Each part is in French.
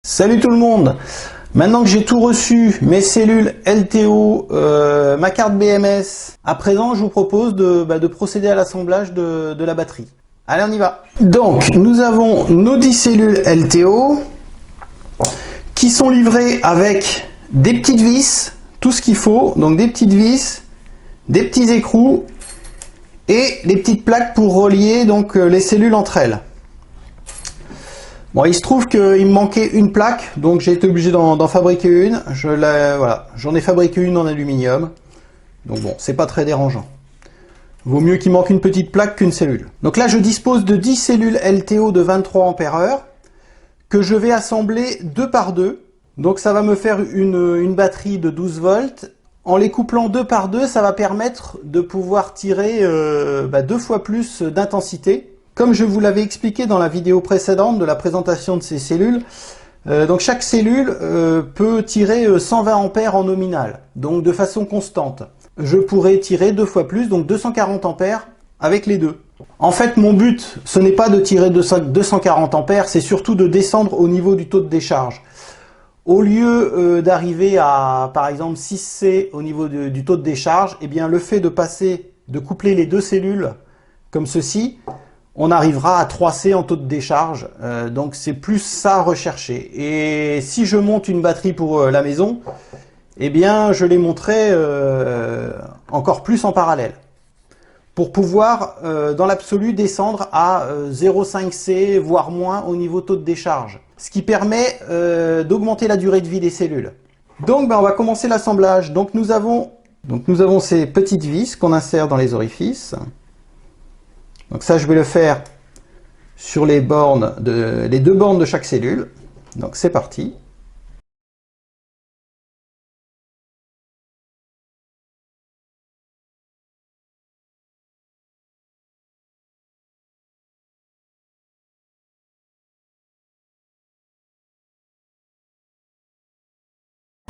Salut tout le monde. Maintenant que j'ai tout reçu, mes cellules LTO, ma carte BMS, à présent je vous propose de procéder à l'assemblage de la batterie. Allez, on y va. Donc nous avons nos 10 cellules LTO qui sont livrées avec des petites vis, tout ce qu'il faut, donc des petites vis, des petits écrous et les petites plaques pour relier donc les cellules entre elles. Bon, il se trouve qu'il me manquait une plaque, donc j'ai été obligé d'en fabriquer une. Voilà, j'en ai fabriqué une en aluminium. Donc bon, c'est pas très dérangeant. Vaut mieux qu'il manque une petite plaque qu'une cellule. Donc là, je dispose de 10 cellules LTO de 23 Ah que je vais assembler 2 par 2. Donc ça va me faire une batterie de 12 volts. En les couplant 2 par 2, ça va permettre de pouvoir tirer 2 fois plus d'intensité. Comme je vous l'avais expliqué dans la vidéo précédente de la présentation de ces cellules, donc chaque cellule peut tirer 120 ampères en nominal, donc de façon constante. Je pourrais tirer 2 fois plus, donc 240 ampères avec les deux. En fait, mon but, ce n'est pas de tirer 240 ampères, c'est surtout de descendre au niveau du taux de décharge. Au lieu d'arriver à, par exemple, 6C au niveau du taux de décharge, eh bien, le fait de coupler les deux cellules comme ceci, on arrivera à 3C en taux de décharge, donc c'est plus ça recherché. Et si je monte une batterie pour la maison, eh bien je les monterai encore plus en parallèle, pour pouvoir dans l'absolu descendre à 0,5C, voire moins au niveau taux de décharge, ce qui permet d'augmenter la durée de vie des cellules. Donc on va commencer l'assemblage. Donc nous avons ces petites vis qu'on insère dans les orifices. Donc ça, je vais le faire sur les deux bornes de chaque cellule. Donc c'est parti.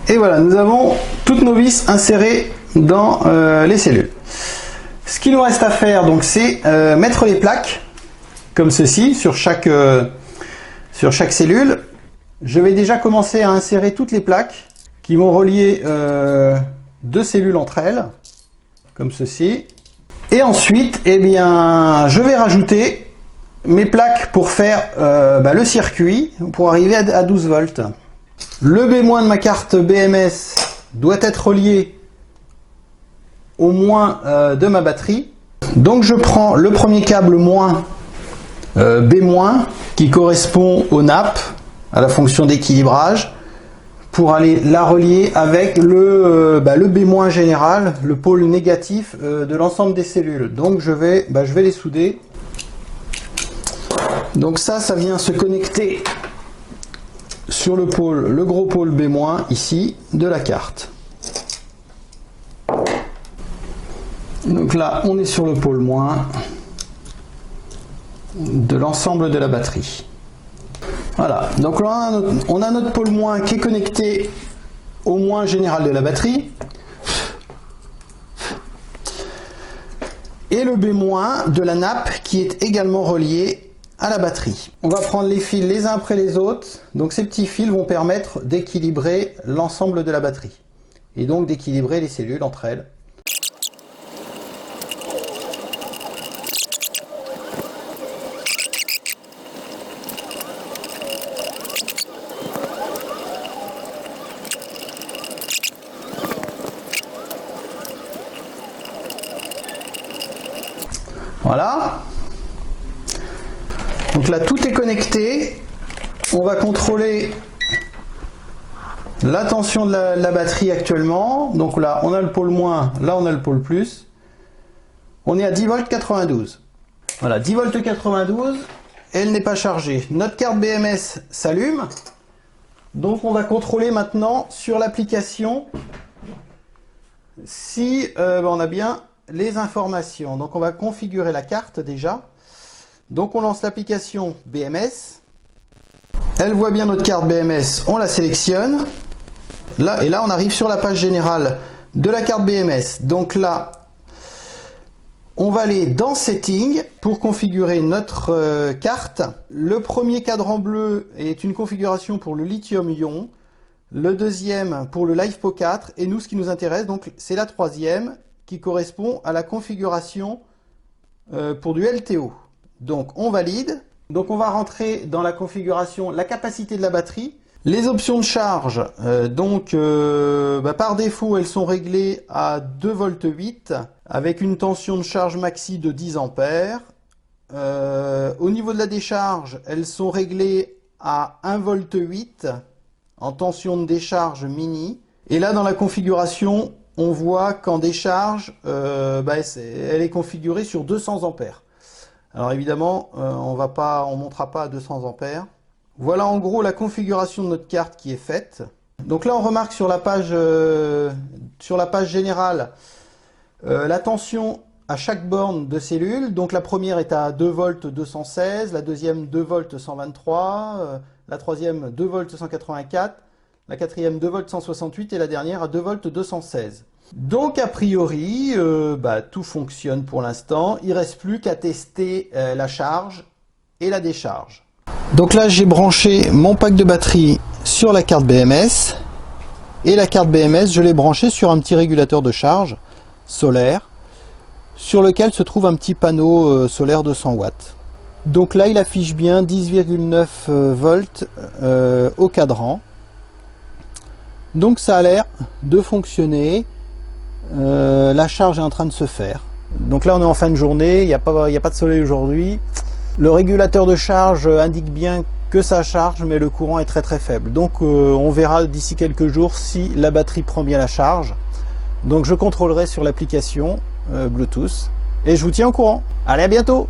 Et voilà, nous avons toutes nos vis insérées dans les cellules. Ce qu'il nous reste à faire, donc, c'est mettre les plaques, comme ceci, sur chaque cellule. Je vais déjà commencer à insérer toutes les plaques qui vont relier deux cellules entre elles, comme ceci. Et ensuite, eh bien, je vais rajouter mes plaques pour faire le circuit, pour arriver à 12 volts. Le B- de ma carte BMS doit être relié au moins de ma batterie. Donc je prends le premier câble moins B- qui correspond au NAP, à la fonction d'équilibrage, pour aller la relier avec le B- général, le pôle négatif de l'ensemble des cellules. Donc je vais les souder. Donc ça vient se connecter sur le gros pôle B- ici de la carte. Donc là, on est sur le pôle moins de l'ensemble de la batterie. Voilà, donc là, on a notre pôle moins qui est connecté au moins général de la batterie. Et le B- de la nappe qui est également relié à la batterie. On va prendre les fils les uns après les autres. Donc ces petits fils vont permettre d'équilibrer l'ensemble de la batterie. Et donc d'équilibrer les cellules entre elles. Voilà. Donc là, tout est connecté. On va contrôler la tension de la batterie actuellement. Donc là, on a le pôle moins, là on a le pôle plus. On est à 10 volts 92. Voilà, 10 volts 92. Elle n'est pas chargée. Notre carte BMS s'allume. Donc on va contrôler maintenant sur l'application si on a bien les informations. Donc on va configurer la carte déjà. Donc on lance l'application BMS. Elle voit bien notre carte BMS, on la sélectionne. Là, et là on arrive sur la page générale de la carte BMS. Donc là, On va aller dans Settings pour configurer notre carte. Le premier cadran bleu est une configuration pour le lithium-ion. Le deuxième pour le LiFePO 4. Et nous, ce qui nous intéresse, donc, c'est la troisième qui correspond à la configuration pour du LTO. Donc, on valide. Donc, on va rentrer dans la configuration la capacité de la batterie. Les options de charge, par défaut, elles sont réglées à 2,8 volts avec une tension de charge maxi de 10 ampères. Au niveau de la décharge, elles sont réglées à 1,8 volts en tension de décharge mini. Et là, dans la configuration, on voit qu'en décharge, elle est configurée sur 200 ampères. Alors évidemment, on ne montera pas à 200 ampères. Voilà en gros la configuration de notre carte qui est faite. Donc là on remarque sur la page générale la tension à chaque borne de cellule. Donc la première est à 2 volts 216, la deuxième 2 volts 123, la troisième 2 volts 184, la quatrième 2 volts 168 et la dernière à 2 volts 216. Donc a priori tout fonctionne pour l'instant. Il ne reste plus qu'à tester la charge et la décharge. Donc là j'ai branché mon pack de batterie sur la carte BMS et la carte BMS je l'ai branchée sur un petit régulateur de charge solaire sur lequel se trouve un petit panneau solaire de 100 watts. Donc là il affiche bien 10,9 volts au cadran. Donc ça a l'air de fonctionner. La charge est en train de se faire. Donc là on est en fin de journée, il n'y a pas de soleil aujourd'hui. Le régulateur de charge indique bien que ça charge, mais le courant est très très faible. Donc on verra d'ici quelques jours si la batterie prend bien la charge. Donc je contrôlerai sur l'application Bluetooth et je vous tiens au courant. Allez, à bientôt!